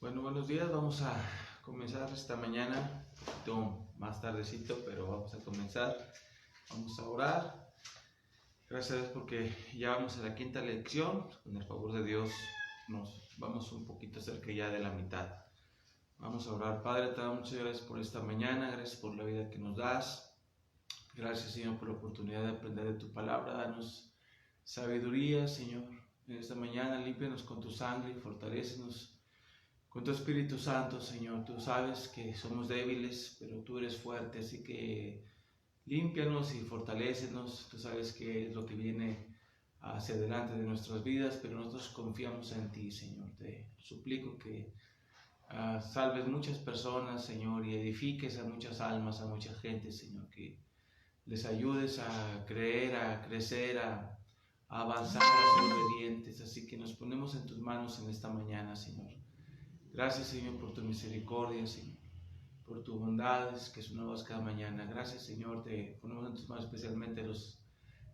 Bueno, buenos días. Vamos a comenzar esta mañana, un poquito más tardecito, pero vamos a comenzar. Vamos a orar. Gracias a Dios porque ya vamos a la quinta lección. Con el favor de Dios nos vamos un poquito cerca ya de la mitad. Vamos a orar. Padre, te damos muchas gracias por esta mañana. Gracias por la vida que nos das. Gracias, Señor, por la oportunidad de aprender de tu palabra. Danos sabiduría, Señor. En esta mañana límpianos con tu sangre y fortalécenos con tu Espíritu Santo, Señor. Tú sabes que somos débiles, pero tú eres fuerte, así que límpianos y fortalécenos. Tú sabes que es lo que viene hacia adelante de nuestras vidas, pero nosotros confiamos en ti, Señor. Te suplico que salves muchas personas, Señor, y edifiques a muchas almas, a mucha gente, Señor, que les ayudes a creer, a crecer, a avanzar, a ser obedientes. Así que nos ponemos en tus manos en esta mañana, Señor. Gracias, Señor, por tu misericordia, Señor, por tu bondades que son nuevas cada mañana. Gracias, Señor, te ponemos en tus manos especialmente a los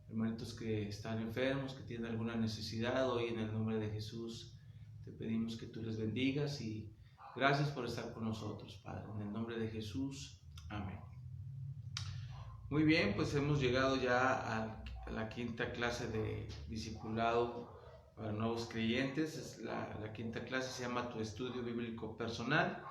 hermanitos que están enfermos, que tienen alguna necesidad. Hoy en el nombre de Jesús te pedimos que tú les bendigas y gracias por estar con nosotros, Padre. En el nombre de Jesús, amén. Muy bien, pues hemos llegado ya a la quinta clase de discipulado para nuevos creyentes. Es la quinta clase, se llama Tu Estudio Bíblico Personal.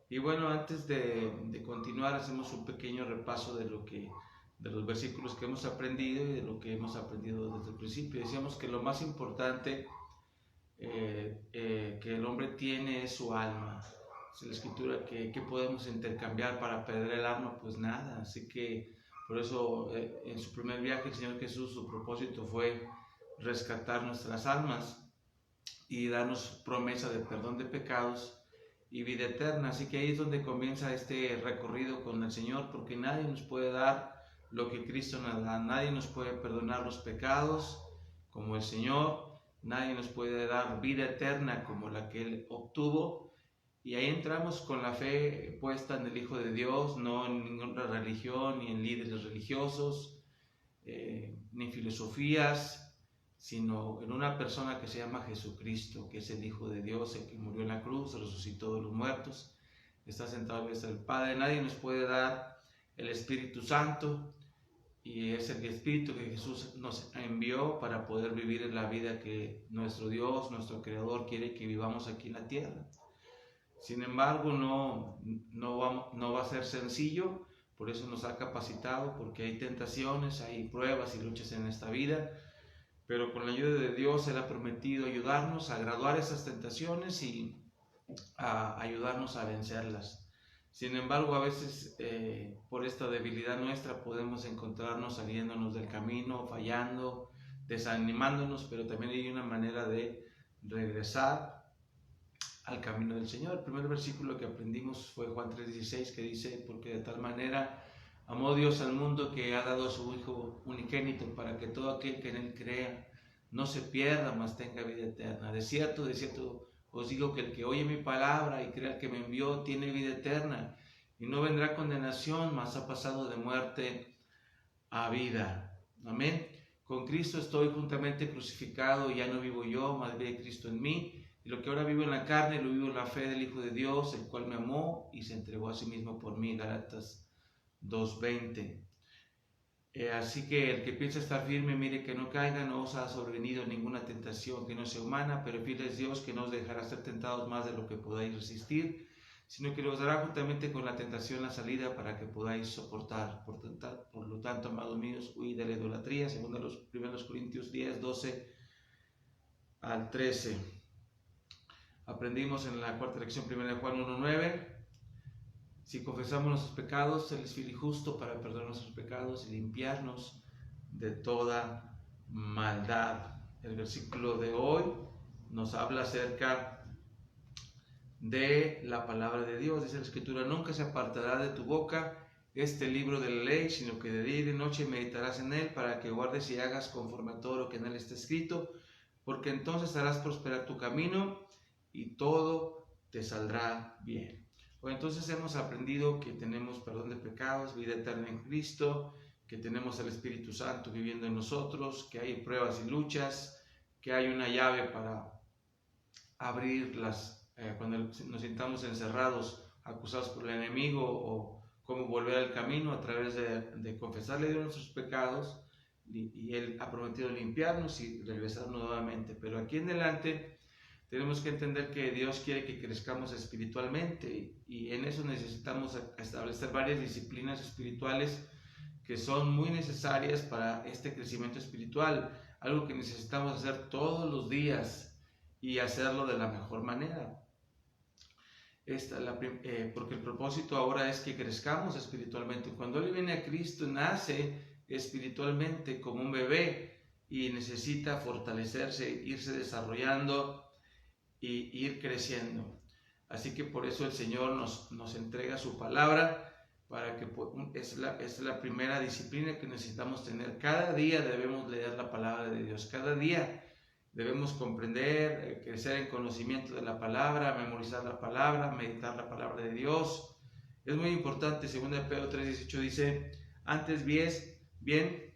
Y bueno, antes de continuar, hacemos un pequeño repaso de los versículos que hemos aprendido y de lo que hemos aprendido desde el principio. Decíamos que lo más importante que el hombre tiene es su alma. Es la escritura que podemos intercambiar para perder el alma, pues nada. Así que por eso en su primer viaje el Señor Jesús, su propósito fue rescatar nuestras almas y darnos promesa de perdón de pecados y vida eterna. Así que ahí es donde comienza este recorrido con el Señor, porque nadie nos puede dar lo que Cristo nos da. Nadie nos puede perdonar los pecados como el Señor. Nadie nos puede dar vida eterna como la que Él obtuvo. Y ahí entramos con la fe puesta en el Hijo de Dios, no en ninguna religión, ni en líderes religiosos, ni filosofías, sino en una persona que se llama Jesucristo, que es el Hijo de Dios, el que murió en la cruz, resucitó de los muertos, está sentado a la diestra del Padre. Nadie nos puede dar el Espíritu Santo, y es el Espíritu que Jesús nos envió para poder vivir en la vida que nuestro Dios, nuestro Creador, quiere que vivamos aquí en la tierra. Sin embargo, no va a ser sencillo, por eso nos ha capacitado, porque hay tentaciones, hay pruebas y luchas en esta vida, pero con la ayuda de Dios Él ha prometido ayudarnos a graduar esas tentaciones y a ayudarnos a vencerlas. Sin embargo, a veces por esta debilidad nuestra podemos encontrarnos saliéndonos del camino, fallando, desanimándonos, pero también hay una manera de regresar al camino del Señor. El primer versículo que aprendimos fue Juan 3:16, que dice: porque de tal manera amó Dios al mundo que ha dado a su Hijo unigénito, para que todo aquel que en Él crea no se pierda, mas tenga vida eterna. De cierto os digo que el que oye mi palabra y crea al que me envió tiene vida eterna, y no vendrá condenación, mas ha pasado de muerte a vida. Amén. Con Cristo estoy juntamente crucificado, y ya no vivo yo, mas vive Cristo en mí. Y lo que ahora vivo en la carne, lo vivo en la fe del Hijo de Dios, el cual me amó y se entregó a sí mismo por mí. Gálatas 2:20. Así que el que piensa estar firme, mire que no caiga. No os ha sobrevenido ninguna tentación que no sea humana, pero fiel es Dios, que no os dejará ser tentados más de lo que podáis resistir, sino que os dará juntamente con la tentación la salida para que podáis soportar. Por lo tanto, amados míos, huid de la idolatría, según los 1 Corintios 10:12 al 13. Aprendimos en la cuarta lección 1 Juan 1:9. Si confesamos nuestros pecados, Él es fiel y justo para perdonar nuestros pecados y limpiarnos de toda maldad. El versículo de hoy nos habla acerca de la palabra de Dios. Dice la Escritura: nunca se apartará de tu boca este libro de la ley, sino que de día y de noche meditarás en él, para que guardes y hagas conforme a todo lo que en él está escrito, porque entonces harás prosperar tu camino y todo te saldrá bien. Bueno, entonces hemos aprendido que tenemos perdón de pecados, vida eterna en Cristo, que tenemos el Espíritu Santo viviendo en nosotros, que hay pruebas y luchas, que hay una llave para abrir las cuando nos sintamos encerrados, acusados por el enemigo, o cómo volver al camino a través de confesarle a Dios nuestros pecados, y Él ha prometido limpiarnos y regresarnos nuevamente. Pero aquí en adelante tenemos que entender que Dios quiere que crezcamos espiritualmente, y en eso necesitamos establecer varias disciplinas espirituales que son muy necesarias para este crecimiento espiritual, algo que necesitamos hacer todos los días y hacerlo de la mejor manera. Porque el propósito ahora es que crezcamos espiritualmente. Cuando Él viene a Cristo, nace espiritualmente como un bebé y necesita fortalecerse, irse desarrollando y ir creciendo. Así que por eso el Señor nos entrega su palabra, para que es la primera disciplina que necesitamos tener. Cada día debemos leer la palabra de Dios, cada día debemos comprender, crecer en conocimiento de la palabra, memorizar la palabra, meditar la palabra de Dios. Es muy importante. 2 Pedro 3:18 dice: antes bien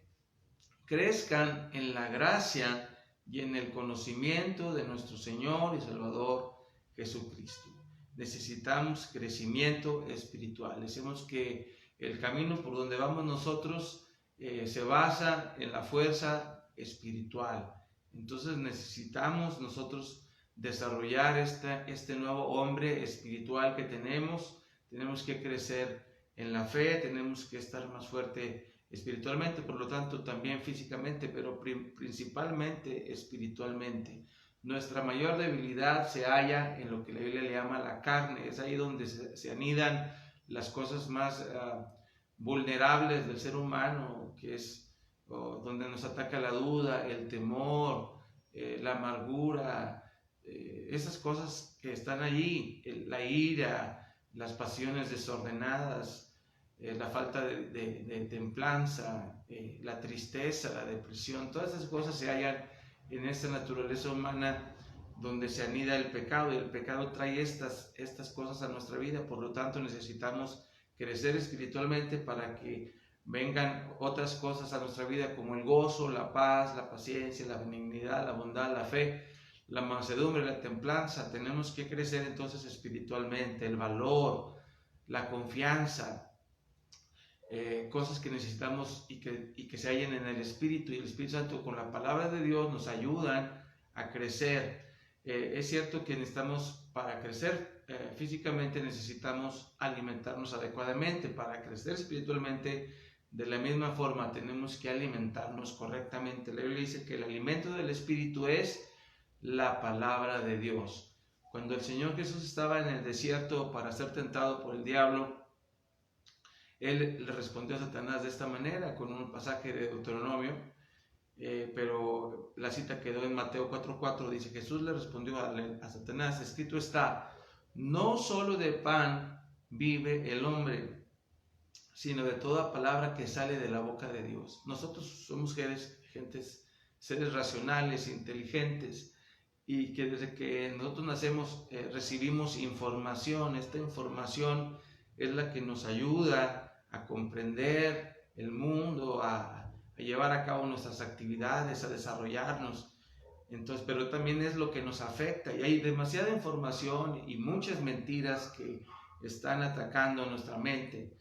crezcan en la gracia y en el conocimiento de nuestro Señor y Salvador Jesucristo. Necesitamos crecimiento espiritual. Decimos que el camino por donde vamos nosotros se basa en la fuerza espiritual. Entonces necesitamos nosotros desarrollar este nuevo hombre espiritual que tenemos. Tenemos que crecer en la fe, tenemos que estar más fuerte espiritualmente, por lo tanto también físicamente, pero principalmente espiritualmente. Nuestra mayor debilidad se halla en lo que la Biblia le llama la carne. Es ahí donde se anidan las cosas más vulnerables del ser humano, que es donde nos ataca la duda, el temor, la amargura, esas cosas que están allí, la ira, las pasiones desordenadas, la falta de templanza, la tristeza, la depresión. Todas esas cosas se hallan en esta naturaleza humana donde se anida el pecado, y el pecado trae estas cosas a nuestra vida. Por lo tanto, necesitamos crecer espiritualmente para que vengan otras cosas a nuestra vida, como el gozo, la paz, la paciencia, la benignidad, la bondad, la fe, la mansedumbre, la templanza. Tenemos que crecer entonces espiritualmente, el valor, la confianza, cosas que necesitamos y que se hallen en el Espíritu, y el Espíritu Santo con la palabra de Dios nos ayudan a crecer. Es cierto que necesitamos, para crecer físicamente, necesitamos alimentarnos adecuadamente. Para crecer espiritualmente, de la misma forma, tenemos que alimentarnos correctamente. La Biblia dice que el alimento del Espíritu es la palabra de Dios. Cuando el Señor Jesús estaba en el desierto para ser tentado por el diablo, Él le respondió a Satanás de esta manera, con un pasaje de Deuteronomio, pero la cita quedó en Mateo 4:4. Dice: Jesús le respondió a Satanás: escrito está, no solo de pan vive el hombre, sino de toda palabra que sale de la boca de Dios. Nosotros somos seres racionales, inteligentes, y que desde que nosotros nacemos recibimos información. Esta información es la que nos ayuda a comprender el mundo, a llevar a cabo nuestras actividades, a desarrollarnos. Entonces, pero también es lo que nos afecta, y hay demasiada información y muchas mentiras que están atacando nuestra mente.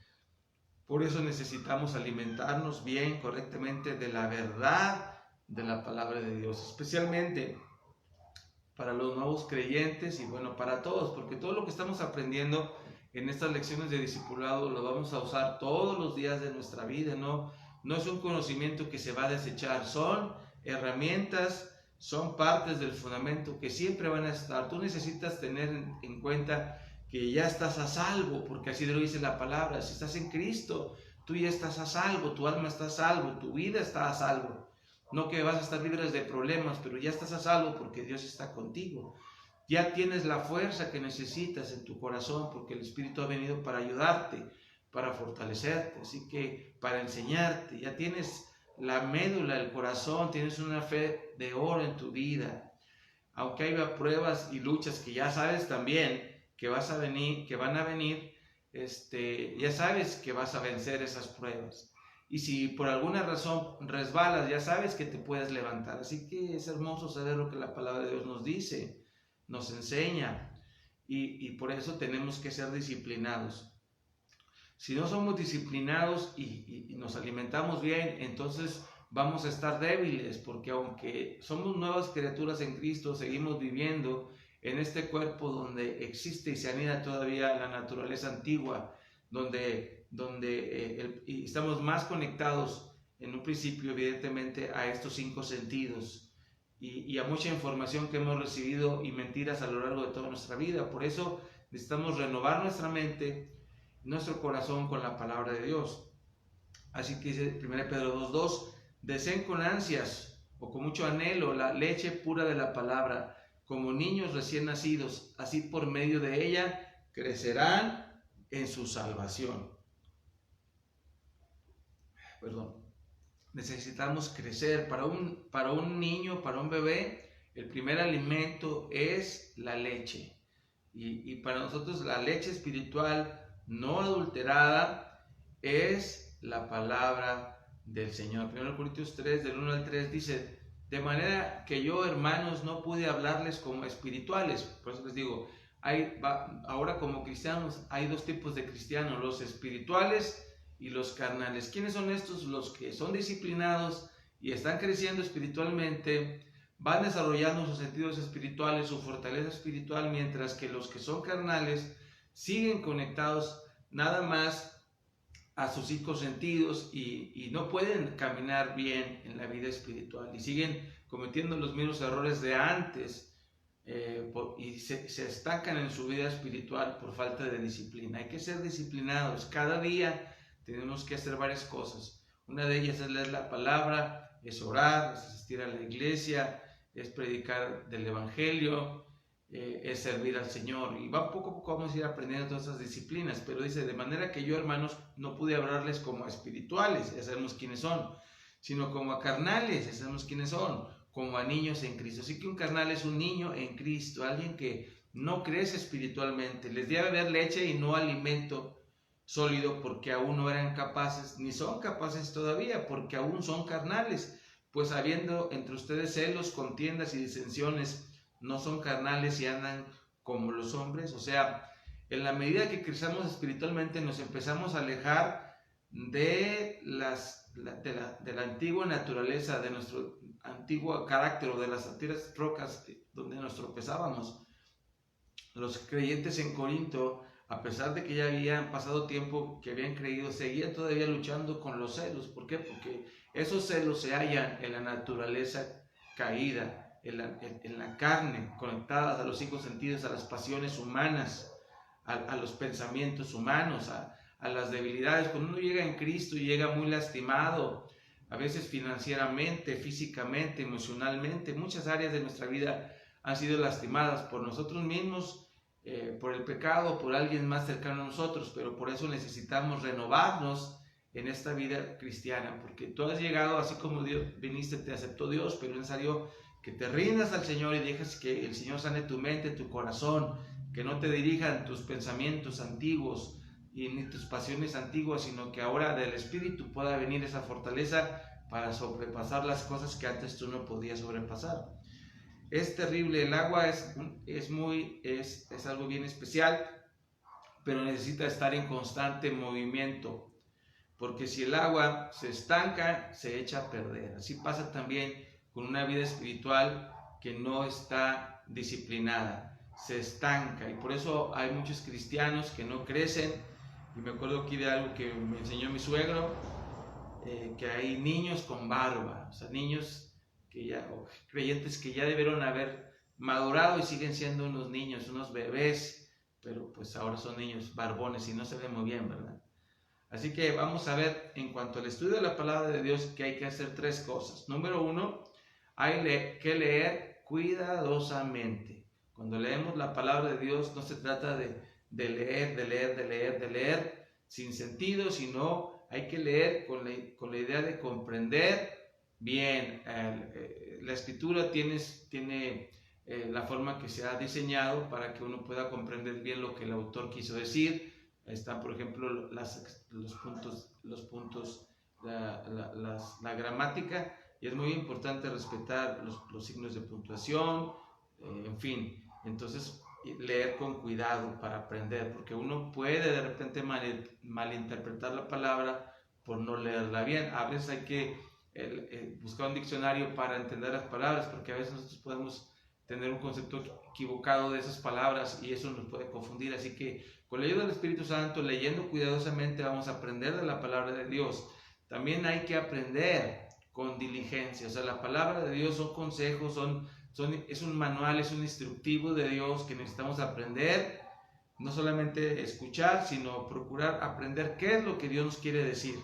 Por eso necesitamos alimentarnos bien, correctamente, de la verdad de la palabra de Dios, especialmente para los nuevos creyentes, y bueno, para todos, porque todo lo que estamos aprendiendo en estas lecciones de discipulado lo vamos a usar todos los días de nuestra vida. No es un conocimiento que se va a desechar, son herramientas, son partes del fundamento que siempre van a estar. Tú necesitas tener en cuenta que ya estás a salvo, porque así lo dice la palabra. Si estás en Cristo, tú ya estás a salvo, tu alma está a salvo, tu vida está a salvo. No que vas a estar libre de problemas, pero ya estás a salvo porque Dios está contigo. Ya tienes la fuerza que necesitas en tu corazón, porque el Espíritu ha venido para ayudarte, para fortalecerte, así que para enseñarte. Ya tienes la médula, el corazón, tienes una fe de oro en tu vida. Aunque haya pruebas y luchas que ya sabes también que van a venir, ya sabes que vas a vencer esas pruebas. Y si por alguna razón resbalas, ya sabes que te puedes levantar. Así que es hermoso saber lo que la palabra de Dios nos dice, nos enseña. y por eso tenemos que ser disciplinados. Si no somos disciplinados y nos alimentamos bien, entonces vamos a estar débiles, porque aunque somos nuevas criaturas en Cristo, seguimos viviendo en este cuerpo donde existe y se anida todavía la naturaleza antigua, donde y estamos más conectados en un principio, evidentemente, a estos 5 sentidos y a mucha información que hemos recibido y mentiras a lo largo de toda nuestra vida. Por eso necesitamos renovar nuestra mente, nuestro corazón con la palabra de Dios. Así que dice 1 Pedro 2:2, deseen con ansias o con mucho anhelo la leche pura de la palabra, como niños recién nacidos, así por medio de ella crecerán en su salvación. Necesitamos crecer. Para un niño, para un bebé, el primer alimento es la leche. Y para nosotros la leche espiritual no adulterada es la palabra del Señor. 1 Corintios 3, del 1 al 3 dice, de manera que yo, hermanos, no pude hablarles como espirituales. Por eso les digo, ahora como cristianos hay 2 tipos de cristianos, los espirituales y los carnales. ¿Quiénes son estos? Los que son disciplinados y están creciendo espiritualmente, van desarrollando sus sentidos espirituales, su fortaleza espiritual, mientras que los que son carnales siguen conectados nada más a sus 5 sentidos y no pueden caminar bien en la vida espiritual y siguen cometiendo los mismos errores de antes y se estancan en su vida espiritual por falta de disciplina. Hay que ser disciplinados. Cada día tenemos que hacer varias cosas. Una de ellas es leer la palabra, es orar, es asistir a la iglesia, es predicar del evangelio, es servir al Señor. Y poco a poco vamos a ir aprendiendo todas esas disciplinas. Pero dice, de manera que yo, hermanos, no pude hablarles como a espirituales, ya sabemos quiénes son, sino como a carnales, ya sabemos quiénes son, como a niños en Cristo. Así que un carnal es un niño en Cristo, alguien que no crece espiritualmente. Les debe haber leche y no alimento sólido, porque aún no eran capaces, ni son capaces todavía, porque aún son carnales. Pues habiendo entre ustedes celos, contiendas y disensiones, no son carnales y andan como los hombres. O sea, en la medida que crecemos espiritualmente, nos empezamos a alejar de la antigua naturaleza, de nuestro antiguo carácter o de las antiguas rocas donde nos tropezábamos. Los creyentes en Corinto, a pesar de que ya habían pasado tiempo que habían creído, seguían todavía luchando con los celos. ¿Por qué? Porque esos celos se hallan en la naturaleza caída, en la carne, conectadas a los 5 sentidos, a las pasiones humanas, a los pensamientos humanos, a las debilidades. Cuando uno llega en Cristo, llega muy lastimado, a veces financieramente, físicamente, emocionalmente. Muchas áreas de nuestra vida han sido lastimadas por nosotros mismos, por el pecado, por alguien más cercano a nosotros, pero por eso necesitamos renovarnos en esta vida cristiana, porque tú has llegado así como Dios, viniste, te aceptó Dios, pero es necesario que te rindas al Señor y dejes que el Señor sane tu mente, tu corazón, que no te dirijan tus pensamientos antiguos y ni tus pasiones antiguas, sino que ahora del Espíritu pueda venir esa fortaleza para sobrepasar las cosas que antes tú no podías sobrepasar. Es terrible, el agua es algo bien especial, pero necesita estar en constante movimiento, porque si el agua se estanca, se echa a perder. Así pasa también con una vida espiritual que no está disciplinada, se estanca, y por eso hay muchos cristianos que no crecen. Y me acuerdo aquí de algo que me enseñó mi suegro, que hay niños con barba, o sea, niños o creyentes que ya debieron haber madurado y siguen siendo unos niños, unos bebés, pero pues ahora son niños barbones y no se ven muy bien, ¿verdad? Así que vamos a ver, en cuanto al estudio de la palabra de Dios, que hay que hacer 3 cosas. Número 1, hay que leer cuidadosamente. Cuando leemos la palabra de Dios, no se trata de leer sin sentido, sino hay que leer con la idea de comprender bien. La escritura tiene la forma que se ha diseñado para que uno pueda comprender bien lo que el autor quiso decir. Están, por ejemplo, los puntos, la gramática, y es muy importante respetar los signos de puntuación, en fin. Entonces, leer con cuidado para aprender, porque uno puede de repente malinterpretar la palabra por no leerla bien. A veces hay que buscar un diccionario para entender las palabras, porque a veces nosotros podemos tener un concepto equivocado de esas palabras y eso nos puede confundir. Así que con la ayuda del Espíritu Santo, leyendo cuidadosamente, vamos a aprender de la palabra de Dios. También hay que aprender con diligencia. O sea, la palabra de Dios son consejos, es un manual, es un instructivo de Dios que necesitamos aprender, no solamente escuchar, sino procurar aprender qué es lo que Dios nos quiere decir.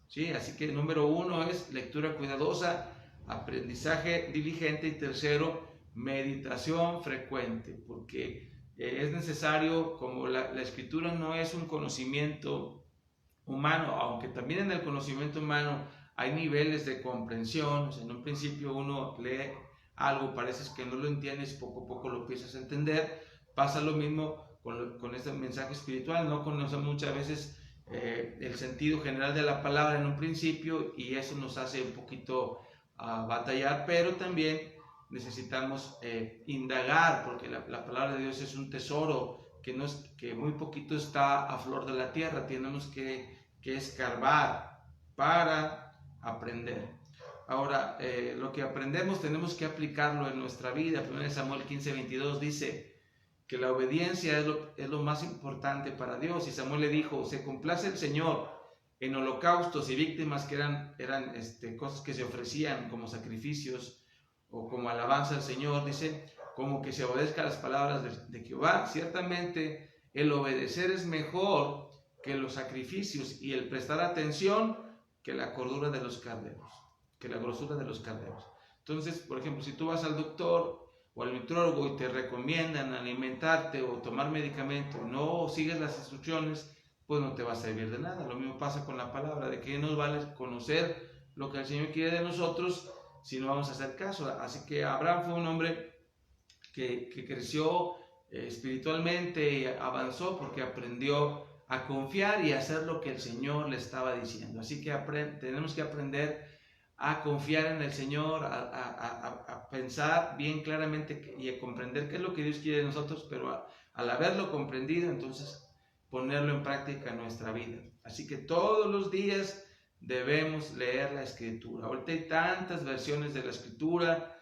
¿Sí? Así que número 1 es lectura cuidadosa, aprendizaje diligente, y tercero, meditación frecuente, porque es necesario, como la escritura no es un conocimiento humano, aunque también en el conocimiento humano hay niveles de comprensión. O sea, en un principio uno lee algo, parece que no lo entiendes, poco a poco lo empiezas a entender. Pasa lo mismo con este mensaje espiritual. No conocemos muchas veces el sentido general de la palabra en un principio y eso nos hace un poquito batallar, pero también necesitamos indagar, porque la palabra de Dios es un tesoro que muy poquito está a flor de la tierra. Tenemos que escarbar para aprender. Ahora, lo que aprendemos tenemos que aplicarlo en nuestra vida. 1 Samuel 15:22 dice que la obediencia es lo más importante para Dios. Y Samuel le dijo: se complace el Señor en holocaustos y víctimas, que eran cosas que se ofrecían como sacrificios o como alabanza al Señor. Dice, como que se obedezca a las palabras de Jehová. Ciertamente el obedecer es mejor que los sacrificios, y el prestar atención que la cordura de los carneros, que la grosura de los carneros. Entonces, por ejemplo, si tú vas al doctor o al nutrólogo y te recomiendan alimentarte o tomar medicamento, no sigues las instrucciones, pues no te va a servir de nada. Lo mismo pasa con la palabra. ¿De qué nos vale conocer lo que el Señor quiere de nosotros si no vamos a hacer caso? Así que Abraham fue un hombre que creció espiritualmente y avanzó porque aprendió a confiar y a hacer lo que el Señor le estaba diciendo. Así que tenemos que aprender a confiar en el Señor, a pensar bien claramente y a comprender qué es lo que Dios quiere de nosotros, pero al haberlo comprendido, entonces ponerlo en práctica en nuestra vida. Así que todos los días debemos leer la Escritura. Ahorita hay tantas versiones de la Escritura,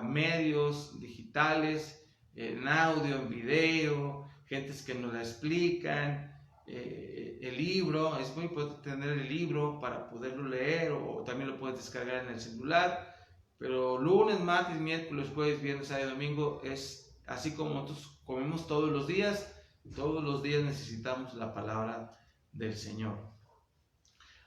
medios digitales, en audio, en video, gentes que nos la explican. El libro, es muy importante tener el libro para poderlo leer, o también lo puedes descargar en el celular. Pero lunes, martes, miércoles, jueves, viernes, sábado y domingo es así como nosotros comemos todos los días necesitamos la palabra del Señor.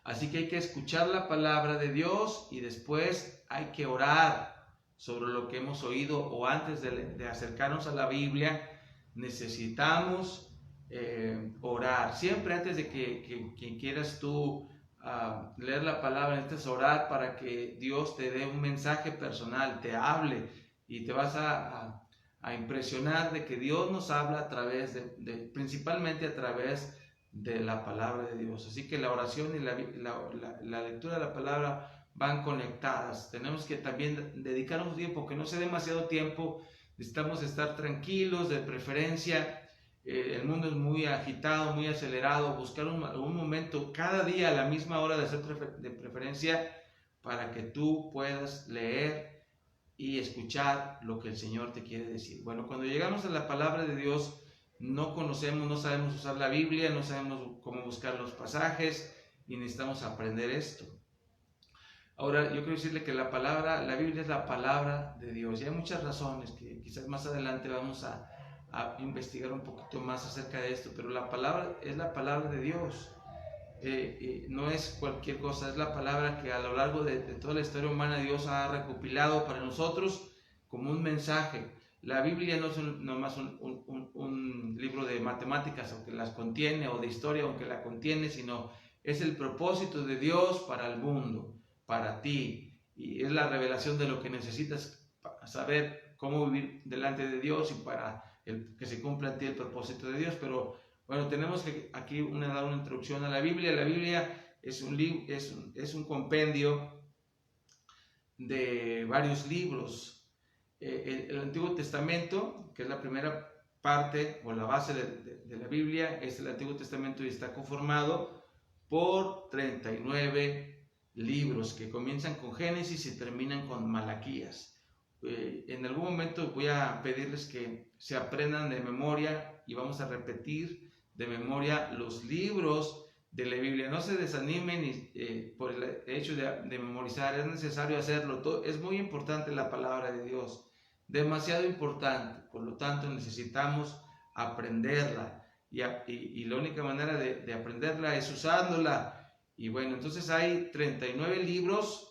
Así que hay que escuchar la palabra de Dios y después hay que orar sobre lo que hemos oído, o antes de acercarnos a la Biblia necesitamos orar. Siempre antes de que quieras tú leer la palabra, necesitas orar para que Dios te dé un mensaje personal, te hable, y te vas a impresionar de que Dios nos habla a través principalmente a través de la palabra de Dios. Así que la oración y la lectura de la palabra van conectadas. Tenemos que también dedicarnos tiempo, que no sea demasiado tiempo. Necesitamos estar tranquilos, de preferencia. El mundo es muy agitado, muy acelerado. Buscar un momento cada día a la misma hora de preferencia, para que tú puedas leer y escuchar lo que el Señor te quiere decir. Bueno, cuando llegamos a la palabra de Dios, no sabemos usar la Biblia, no sabemos cómo buscar los pasajes, y necesitamos aprender esto. Ahora, yo quiero decirle que la Biblia es la palabra de Dios, y hay muchas razones que quizás más adelante vamos a investigar un poquito más acerca de esto, pero la palabra es la palabra de Dios. No es cualquier cosa, es la palabra que a lo largo de toda la historia humana Dios ha recopilado para nosotros como un mensaje. La Biblia no es nomás un libro de matemáticas, aunque las contiene, o de historia, aunque la contiene, sino es el propósito de Dios para el mundo, para ti, y es la revelación de lo que necesitas saber cómo vivir delante de Dios y para que se cumpla en ti el propósito de Dios. Pero bueno, tenemos que aquí dar una introducción a la Biblia. La Biblia es un compendio de varios libros. El Antiguo Testamento, que es la primera parte o la base de la Biblia es el Antiguo Testamento y está conformado por 39 libros que comienzan con Génesis y terminan con Malaquías. En algún momento voy a pedirles que se aprendan de memoria y vamos a repetir de memoria los libros de la Biblia. No se desanimen por el hecho de memorizar, es necesario hacerlo. Es muy importante la palabra de Dios, demasiado importante, por lo tanto necesitamos aprenderla y la única manera de aprenderla es usándola. Y bueno, entonces hay 39 libros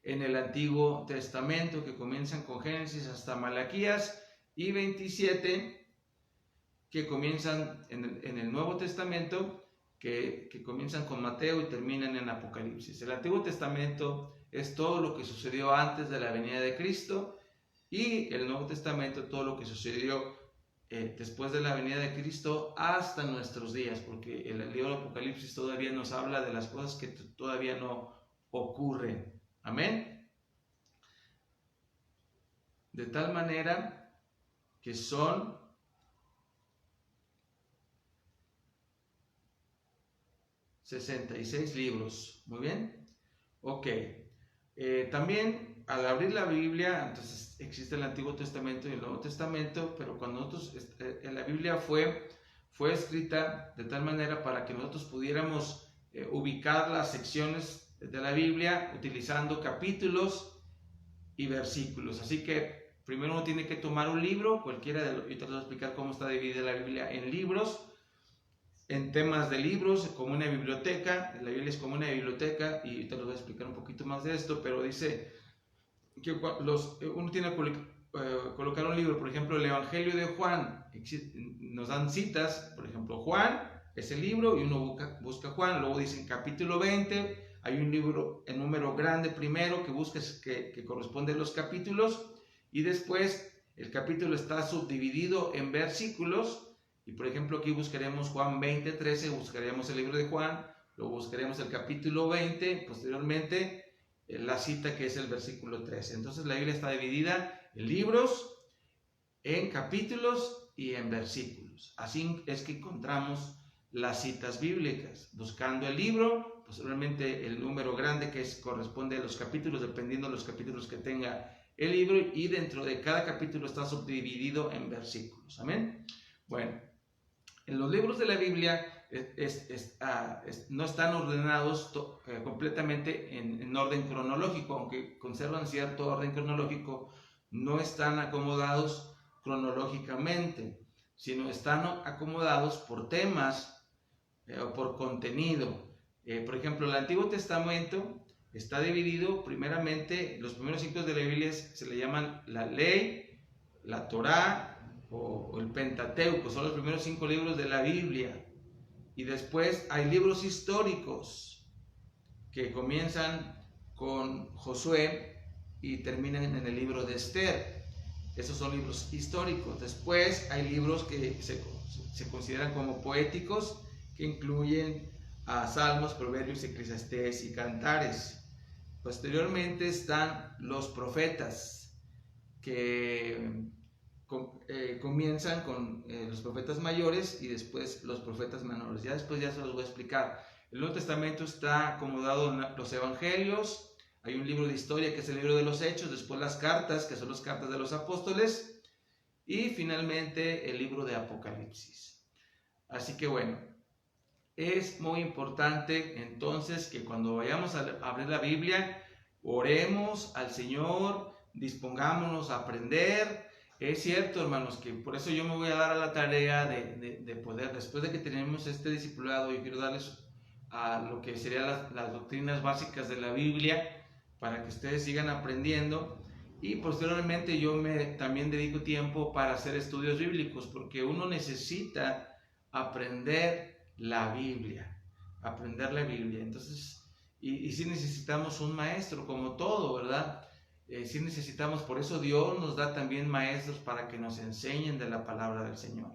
en el Antiguo Testamento que comienzan con Génesis hasta Malaquías y 27 que comienzan en el Nuevo Testamento que comienzan con Mateo y terminan en Apocalipsis. El Antiguo Testamento es todo lo que sucedió antes de la venida de Cristo y el Nuevo Testamento todo lo que sucedió después de la venida de Cristo hasta nuestros días, porque el libro de Apocalipsis todavía nos habla de las cosas que todavía no ocurren. Amén. De tal manera que son 66 libros. Muy bien. Ok. También al abrir la Biblia, entonces existe el Antiguo Testamento y el Nuevo Testamento, pero cuando nosotros, la Biblia fue escrita de tal manera para que nosotros pudiéramos ubicar las secciones de la Biblia utilizando capítulos y versículos. Así que primero uno tiene que tomar un libro, cualquiera de los, y te voy a explicar cómo está dividida la Biblia en libros, en temas de libros, como una biblioteca. La Biblia es como una biblioteca y te lo voy a explicar un poquito más de esto, pero dice que uno tiene que colocar un libro, por ejemplo el Evangelio de Juan, nos dan citas, por ejemplo Juan es el libro y uno busca Juan, luego dicen capítulo 20, hay un libro en número grande primero que buscas que corresponde a los capítulos y después el capítulo está subdividido en versículos y por ejemplo aquí buscaremos Juan 20:13, buscaremos el libro de Juan, luego buscaremos el capítulo 20, posteriormente la cita que es el versículo 13. Entonces la Biblia está dividida en libros, en capítulos y en versículos. Así es que encontramos las citas bíblicas, buscando el libro, posteriormente el número grande que corresponde a los capítulos, dependiendo de los capítulos que tenga el libro, y dentro de cada capítulo está subdividido en versículos. Amén. Bueno, en los libros de la Biblia no están ordenados completamente en orden cronológico, aunque conservan cierto orden cronológico, no están acomodados cronológicamente, sino están acomodados por temas o por contenido. Por ejemplo, el Antiguo Testamento está dividido primeramente, los primeros 5 de la Biblia se le llaman la ley, la Torá o el Pentateuco, son los primeros 5 libros de la Biblia. Y después hay libros históricos que comienzan con Josué y terminan en el libro de Esther. Esos son libros históricos. Después hay libros que se consideran como poéticos, que incluyen a Salmos, Proverbios, Eclesiastés y Cantares. Posteriormente están los profetas, que comienzan con los profetas mayores y después los profetas menores. Ya después ya se los voy a explicar. El Nuevo Testamento está acomodado en los evangelios, hay un libro de historia que es el libro de los Hechos, después las cartas, que son las cartas de los apóstoles, y finalmente el libro de Apocalipsis. Así que bueno, es muy importante entonces que cuando vayamos a abrir la Biblia, oremos al Señor, dispongámonos a aprender. Es cierto, hermanos, que por eso yo me voy a dar a la tarea de poder, después de que tenemos este discipulado, yo quiero darles a lo que serían las doctrinas básicas de la Biblia, para que ustedes sigan aprendiendo, y posteriormente yo también dedico tiempo para hacer estudios bíblicos, porque uno necesita aprender la Biblia, entonces, y sí necesitamos un maestro, como todo, ¿verdad? Sí necesitamos, por eso Dios nos da también maestros para que nos enseñen de la palabra del Señor,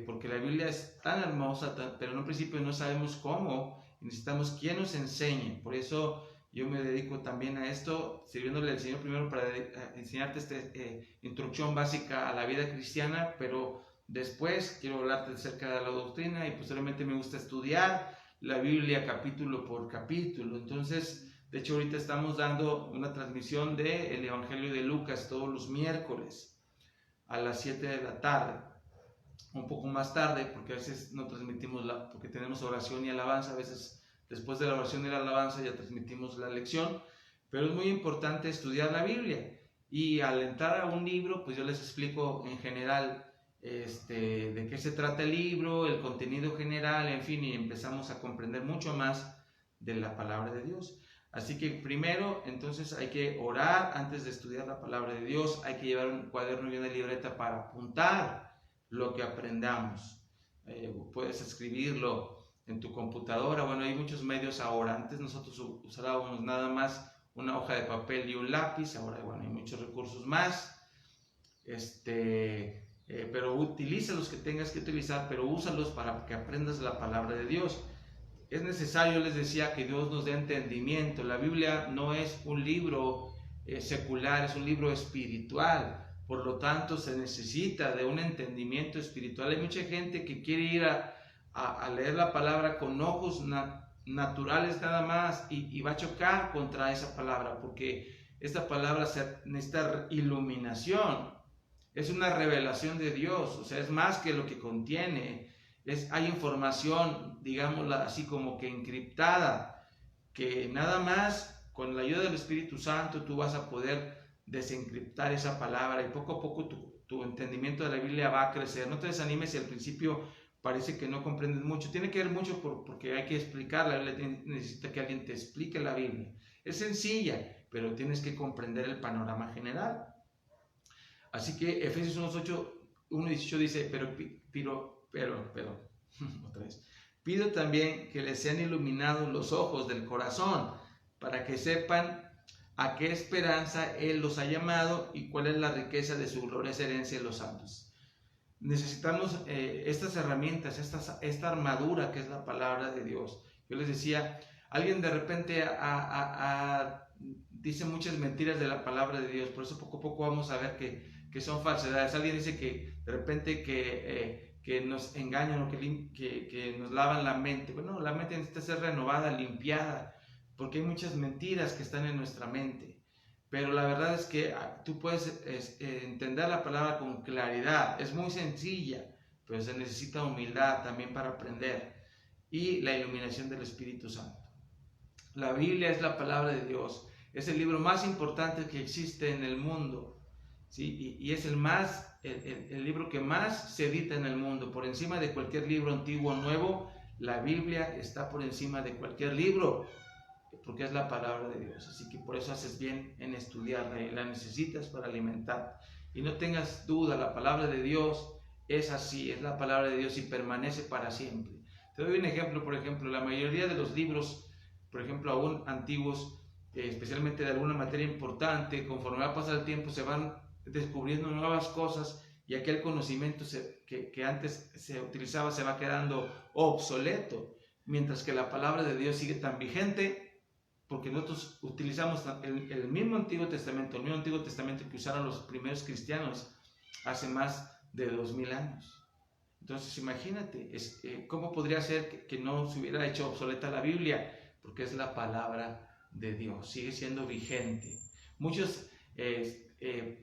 porque la Biblia es tan hermosa, pero en un principio no sabemos cómo, y necesitamos quien nos enseñe. Por eso Yo me dedico también a esto, sirviéndole al Señor primero para enseñarte esta instrucción básica a la vida cristiana, pero después quiero hablarte acerca de la doctrina y posteriormente me gusta estudiar la Biblia capítulo por capítulo. Entonces, de hecho, ahorita estamos dando una transmisión del Evangelio de Lucas todos los miércoles a las 7 de la tarde. Un poco más tarde, porque a veces no transmitimos porque tenemos oración y alabanza, a veces después de la oración y la alabanza ya transmitimos la lección, pero es muy importante estudiar la Biblia. Y al entrar a un libro, pues yo les explico en general de qué se trata el libro, el contenido general, en fin, y empezamos a comprender mucho más de la palabra de Dios. Así que primero, entonces hay que orar antes de estudiar la palabra de Dios, hay que llevar un cuaderno y una libreta para apuntar lo que aprendamos. Puedes escribirlo en tu computadora, bueno, hay muchos medios ahora. Antes nosotros usábamos nada más una hoja de papel y un lápiz, ahora bueno, hay muchos recursos más, pero utiliza los que tengas que utilizar, pero úsalos para que aprendas la palabra de Dios. Es necesario, les decía, que Dios nos dé entendimiento. La Biblia no es un libro secular, es un libro espiritual. Por lo tanto, se necesita de un entendimiento espiritual. Hay mucha gente que quiere ir a leer la palabra con ojos naturales nada más y va a chocar contra esa palabra, porque esta palabra necesita iluminación. Es una revelación de Dios, o sea, es más que lo que contiene. Hay información, digámosla así, como que encriptada, que nada más con la ayuda del Espíritu Santo tú vas a poder desencriptar esa palabra y poco a poco tu entendimiento de la Biblia va a crecer. No te desanimes si al principio parece que no comprendes mucho. Tiene que ver mucho porque hay que explicar. La Biblia necesita que alguien te explique la Biblia. Es sencilla, pero tienes que comprender el panorama general. Así que Efesios 1:18 dice, pero, otra vez, pido también que les sean iluminados los ojos del corazón, para que sepan a qué esperanza Él los ha llamado y cuál es la riqueza de su gloriosa herencia en los santos. Necesitamos estas herramientas, esta armadura que es la palabra de Dios. Yo les decía, alguien de repente dice muchas mentiras de la palabra de Dios, por eso poco a poco vamos a ver que son falsedades. Alguien dice que de repente que nos engañan o que nos lavan la mente. Bueno, la mente necesita ser renovada, limpiada, porque hay muchas mentiras que están en nuestra mente. Pero la verdad es que tú puedes entender la palabra con claridad. Es muy sencilla, pero se necesita humildad también para aprender. Y la iluminación del Espíritu Santo. La Biblia es la palabra de Dios. Es el libro más importante que existe en el mundo. ¿Sí? Y es el libro que más se edita en el mundo. Por encima de cualquier libro antiguo o nuevo, la Biblia está por encima de cualquier libro, porque es la palabra de Dios. Así que por eso haces bien en estudiarla y la necesitas para alimentar. Y no tengas duda, la palabra de Dios es así, es la palabra de Dios y permanece para siempre. Te doy un ejemplo, por ejemplo, la mayoría de los libros, por ejemplo, aún antiguos, especialmente de alguna materia importante, conforme va a pasar el tiempo se van descubriendo nuevas cosas y aquel conocimiento que antes se utilizaba se va quedando obsoleto, mientras que la palabra de Dios sigue tan vigente, porque nosotros utilizamos el mismo Antiguo Testamento, el mismo Antiguo Testamento que usaron los primeros cristianos hace más de 2000 años. Entonces imagínate, ¿cómo podría ser que no se hubiera hecho obsoleta la Biblia? Porque es la palabra de Dios, sigue siendo vigente. Muchos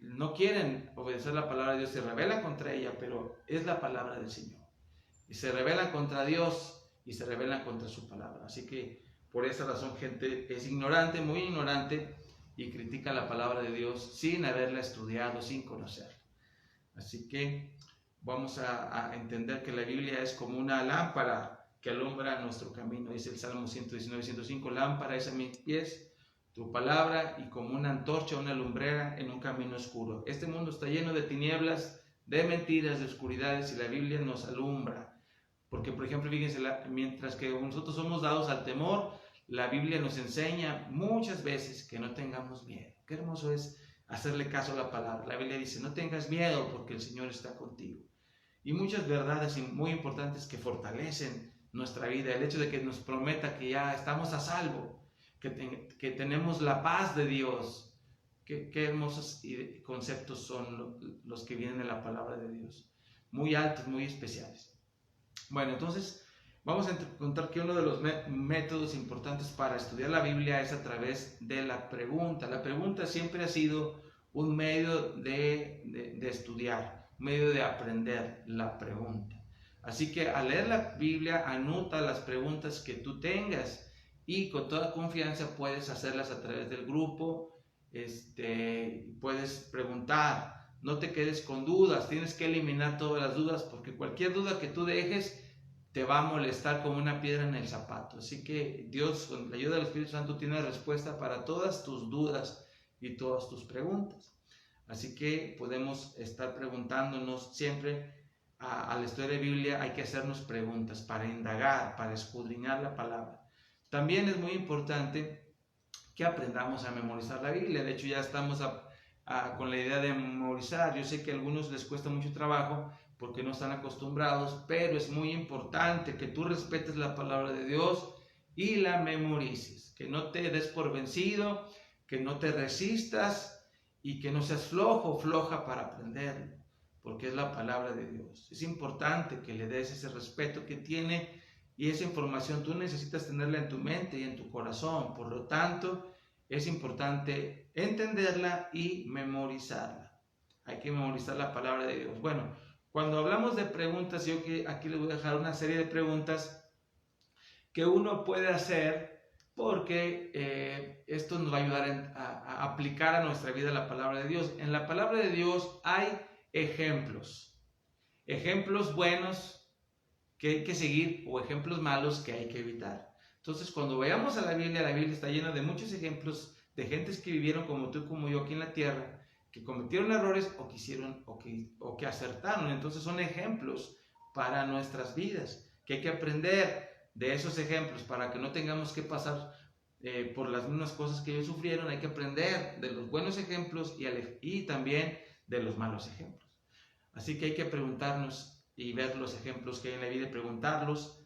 no quieren obedecer la palabra de Dios, se rebelan contra ella, pero es la palabra del Señor. Y se rebelan contra Dios y se rebelan contra su palabra. Así que por esa razón gente es ignorante, muy ignorante, y critica la palabra de Dios sin haberla estudiado, sin conocerla. Así que vamos a entender que la Biblia es como una lámpara que alumbra nuestro camino. Dice el Salmo 119:105, lámpara es a mis pies tu palabra y como una antorcha, una lumbrera en un camino oscuro. Este mundo está lleno de tinieblas, de mentiras, de oscuridades, y la Biblia nos alumbra. Porque, por ejemplo, fíjense, mientras que nosotros somos dados al temor, la Biblia nos enseña muchas veces que no tengamos miedo. Qué hermoso es hacerle caso a la palabra. La Biblia dice, no tengas miedo porque el Señor está contigo. Y muchas verdades muy importantes que fortalecen nuestra vida. El hecho de que nos prometa que ya estamos a salvo. que tenemos la paz de Dios. Qué hermosos conceptos son los que vienen de la palabra de Dios. Muy altos, muy especiales. Bueno, entonces vamos a encontrar que uno de los métodos importantes para estudiar la Biblia es a través de la pregunta. La pregunta siempre ha sido un medio de estudiar, un medio de aprender la pregunta. Así que al leer la Biblia, anota las preguntas que tú tengas y con toda confianza puedes hacerlas a través del grupo. Puedes preguntar, no te quedes con dudas, tienes que eliminar todas las dudas porque cualquier duda que tú dejes te va a molestar como una piedra en el zapato. Así que Dios, con la ayuda del Espíritu Santo, tiene respuesta para todas tus dudas y todas tus preguntas. Así que podemos estar preguntándonos siempre. Al estudiar la Biblia hay que hacernos preguntas para indagar, para escudriñar la palabra. También es muy importante que aprendamos a memorizar la Biblia. De hecho, ya estamos con la idea de memorizar. Yo sé que a algunos les cuesta mucho trabajo porque no están acostumbrados, pero es muy importante que tú respetes la palabra de Dios y la memorices, que no te des por vencido, que no te resistas y que no seas flojo o floja para aprenderlo, porque es la palabra de Dios. Es importante que le des ese respeto que tiene y esa información tú necesitas tenerla en tu mente y en tu corazón. Por lo tanto, es importante entenderla y memorizarla. Hay que memorizar la palabra de Dios. Bueno, cuando hablamos de preguntas, yo aquí les voy a dejar una serie de preguntas que uno puede hacer porque esto nos va a ayudar a aplicar a nuestra vida la palabra de Dios. En la palabra de Dios hay ejemplos buenos que hay que seguir o ejemplos malos que hay que evitar. Entonces, cuando vayamos a la Biblia está llena de muchos ejemplos de gentes que vivieron como tú y como yo aquí en la tierra, que cometieron errores o que acertaron. Entonces son ejemplos para nuestras vidas, que hay que aprender de esos ejemplos para que no tengamos que pasar por las mismas cosas que ellos sufrieron. Hay que aprender de los buenos ejemplos y también de los malos ejemplos. Así que hay que preguntarnos y ver los ejemplos que hay en la Biblia y preguntarlos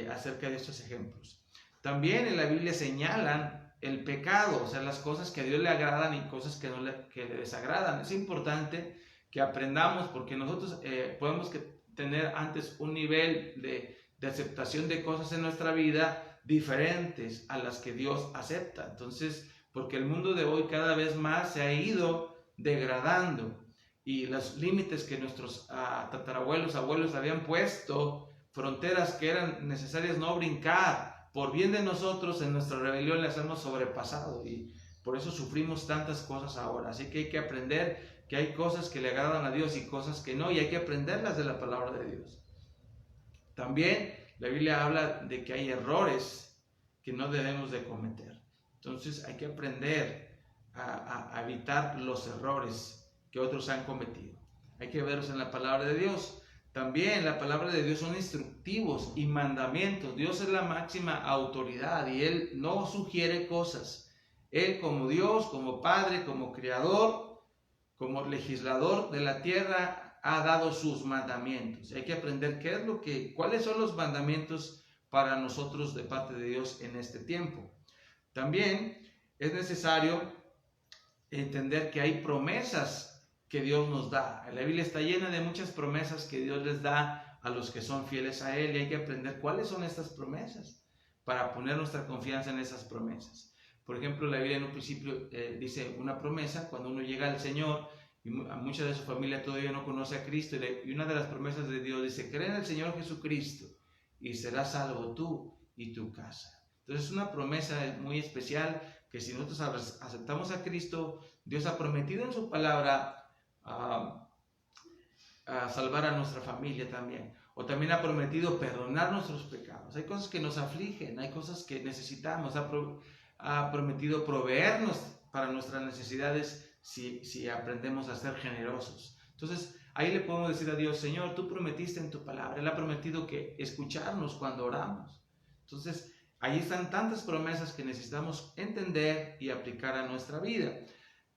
acerca de estos ejemplos. También en la Biblia señalan el pecado, o sea, las cosas que a Dios le agradan y cosas que le desagradan. Es importante que aprendamos porque nosotros podemos tener antes un nivel de aceptación de cosas en nuestra vida diferentes a las que Dios acepta. Entonces, porque el mundo de hoy cada vez más se ha ido degradando y los límites que nuestros abuelos habían puesto, fronteras que eran necesarias no brincar, por bien de nosotros en nuestra rebelión las hemos sobrepasado y por eso sufrimos tantas cosas ahora. Así que hay que aprender que hay cosas que le agradan a Dios y cosas que no, y hay que aprenderlas de la palabra de Dios. También la Biblia habla de que hay errores que no debemos de cometer. Entonces hay que aprender a evitar los errores que otros han cometido. Hay que verlos en la palabra de Dios. También la palabra de Dios son instructivos y mandamientos. Dios es la máxima autoridad y Él no sugiere cosas. Él como Dios, como Padre, como Creador, como legislador de la tierra, ha dado sus mandamientos. Hay que aprender cuáles son los mandamientos para nosotros de parte de Dios en este tiempo. También es necesario entender que hay promesas que Dios nos da. La Biblia está llena de muchas promesas que Dios les da a los que son fieles a Él y hay que aprender cuáles son estas promesas para poner nuestra confianza en esas promesas. Por ejemplo, la Biblia en un principio dice una promesa cuando uno llega al Señor y mucha de su familia todavía no conoce a Cristo y una de las promesas de Dios dice: cree en el Señor Jesucristo y serás salvo tú y tu casa. Entonces es una promesa muy especial que si nosotros aceptamos a Cristo, Dios ha prometido en su palabra a salvar a nuestra familia también, o también ha prometido perdonar nuestros pecados. Hay cosas que nos afligen, hay cosas que necesitamos, ha prometido proveernos para nuestras necesidades si aprendemos a ser generosos. Entonces ahí le podemos decir a Dios: Señor, tú prometiste en tu palabra. Él ha prometido que escucharnos cuando oramos. Entonces ahí están tantas promesas que necesitamos entender y aplicar a nuestra vida.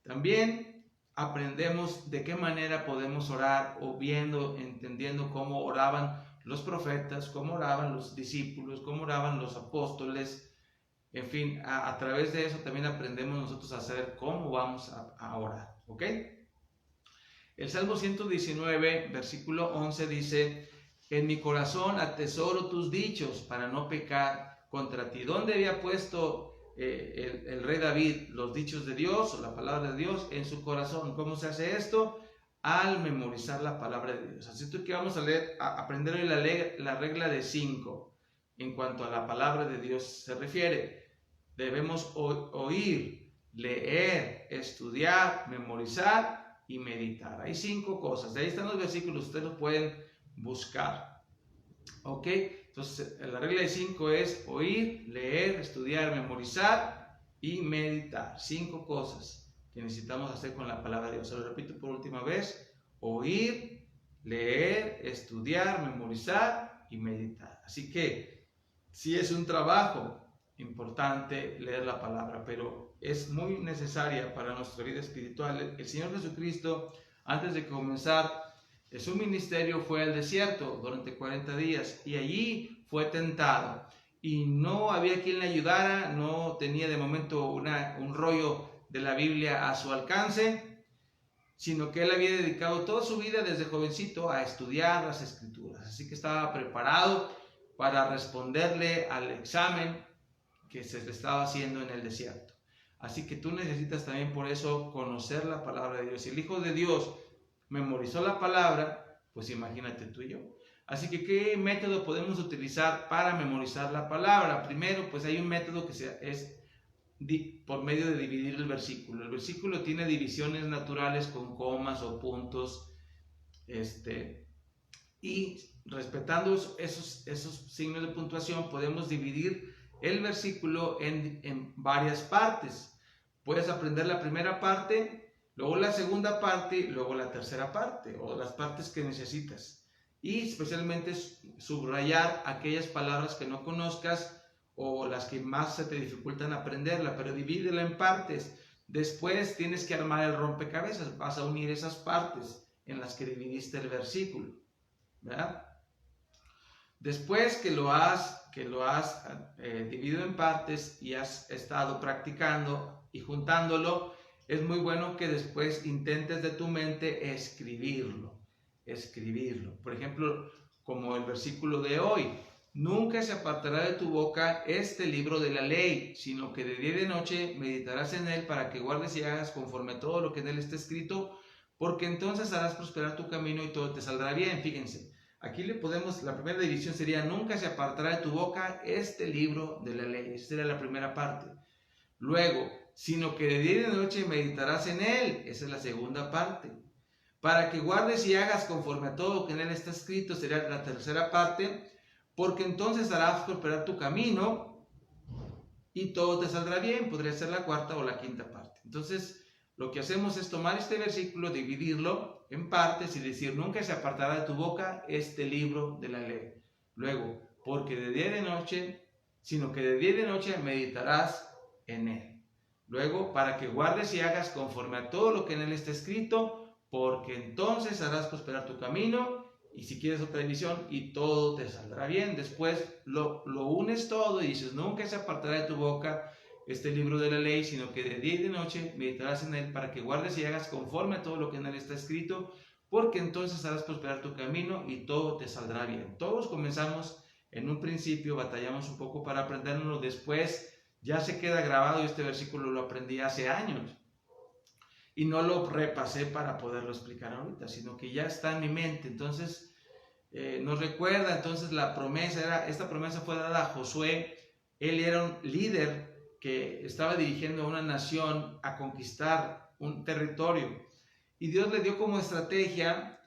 También aprendemos de qué manera podemos orar, o entendiendo cómo oraban los profetas, cómo oraban los discípulos, cómo oraban los apóstoles, En fin, a través de eso también aprendemos nosotros a saber cómo vamos a orar, ¿ok? El Salmo 119, versículo 11 dice: en mi corazón atesoro tus dichos para no pecar contra ti. ¿Dónde había puesto el rey David los dichos de Dios o la palabra de Dios? En su corazón. ¿Cómo se hace esto? Al memorizar la palabra de Dios. Así que vamos a aprender hoy la regla de 5 en cuanto a la palabra de Dios se refiere. Debemos oír, leer, estudiar, memorizar y meditar. Hay 5 cosas. De ahí están los versículos, ustedes los pueden buscar. ¿Ok? Entonces, la regla de 5 es oír, leer, estudiar, memorizar y meditar. 5 cosas que necesitamos hacer con la palabra de Dios. Se lo repito por última vez: oír, leer, estudiar, memorizar y meditar. Así que sí es un trabajo importante leer la palabra, pero es muy necesaria para nuestra vida espiritual. El Señor Jesucristo, antes de comenzar su ministerio, fue al desierto durante 40 días y allí fue tentado y no había quien le ayudara, no tenía de momento un rollo de la Biblia a su alcance, sino que él había dedicado toda su vida desde jovencito a estudiar las Escrituras, así que estaba preparado para responderle al examen que se le estaba haciendo en el desierto. Así que tú necesitas también por eso conocer la palabra de Dios. Si el Hijo de Dios memorizó la palabra, pues imagínate tú y yo. Así que, ¿qué método podemos utilizar para memorizar la palabra? Primero, pues hay un método que es por medio de dividir el versículo. El versículo tiene divisiones naturales con comas o puntos, y respetando esos signos de puntuación, podemos dividir el versículo en varias partes. Puedes aprender la primera parte, luego la segunda parte, luego la tercera parte, o las partes que necesitas. Y especialmente subrayar aquellas palabras que no conozcas o las que más se te dificultan aprenderla, pero divídela en partes. Después tienes que armar el rompecabezas, vas a unir esas partes en las que dividiste el versículo, ¿verdad? Después que lo has dividido en partes y has estado practicando y juntándolo, es muy bueno que después intentes de tu mente escribirlo. Por ejemplo, como el versículo de hoy: nunca se apartará de tu boca este libro de la ley, sino que de día y de noche meditarás en él, para que guardes y hagas conforme a todo lo que en él está escrito, porque entonces harás prosperar tu camino y todo te saldrá bien. Fíjense, aquí la primera división sería: nunca se apartará de tu boca este libro de la ley. Esa sería la primera parte. Luego, sino que de día y de noche meditarás en él. Esa es la segunda parte. Para que guardes y hagas conforme a todo lo que en él está escrito, sería la tercera parte. Porque entonces harás prosperar tu camino y todo te saldrá bien. Podría ser la cuarta o la quinta parte. Entonces, lo que hacemos es tomar este versículo, dividirlo en partes y decir: nunca se apartará de tu boca este libro de la ley. Luego, porque de día y de noche, sino que de día y de noche meditarás en él. Luego, para que guardes y hagas conforme a todo lo que en él está escrito, porque entonces harás prosperar tu camino. Y si quieres otra división, y todo te saldrá bien. Después lo unes todo y dices: nunca se apartará de tu boca este libro de la ley, sino que de día y de noche meditarás en él, para que guardes y hagas conforme a todo lo que en él está escrito, porque entonces harás prosperar tu camino y todo te saldrá bien. Todos comenzamos en un principio, batallamos un poco para aprenderlo, después ya se queda grabado. Y este versículo lo aprendí hace años y no lo repasé para poderlo explicar ahorita, sino que ya está en mi mente. Entonces nos recuerda entonces esta promesa fue dada a Josué. Él era un líder que estaba dirigiendo a una nación a conquistar un territorio, y Dios le dio como estrategia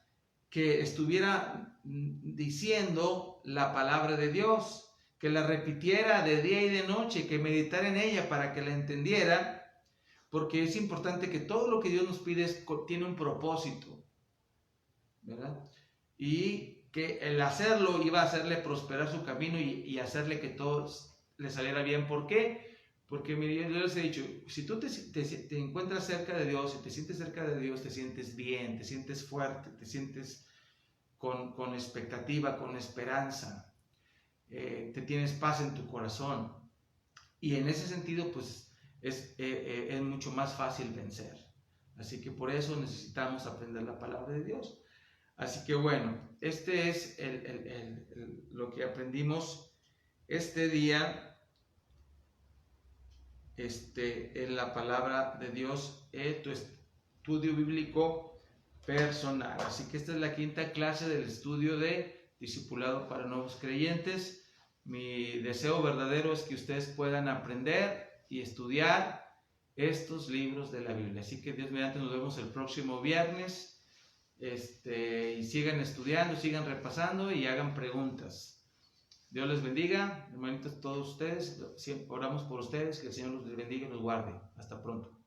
que estuviera diciendo la palabra de Dios, que la repitiera de día y de noche, que meditara en ella para que la entendiera, porque es importante que todo lo que Dios nos pide tiene un propósito, ¿verdad? Y que el hacerlo iba a hacerle prosperar su camino y hacerle que todo le saliera bien. ¿Por qué? Porque yo les he dicho, si tú te encuentras cerca de Dios, si te sientes cerca de Dios, te sientes bien, te sientes fuerte, te sientes con expectativa, con esperanza, te tienes paz en tu corazón. y en ese sentido pues es mucho más fácil vencer. Así que por eso necesitamos aprender la palabra de Dios. Así que bueno, este es lo que aprendimos este día en la palabra de Dios, tu estudio bíblico personal. Así que esta es la quinta clase del estudio de Discipulado para Nuevos Creyentes. Mi deseo verdadero es que ustedes puedan aprender y estudiar estos libros de la Biblia. Así que Dios mediante nos vemos el próximo viernes. Y sigan estudiando, sigan repasando y hagan preguntas. Dios les bendiga, hermanitos, todos ustedes. Oramos por ustedes, que el Señor los bendiga y los guarde. Hasta pronto.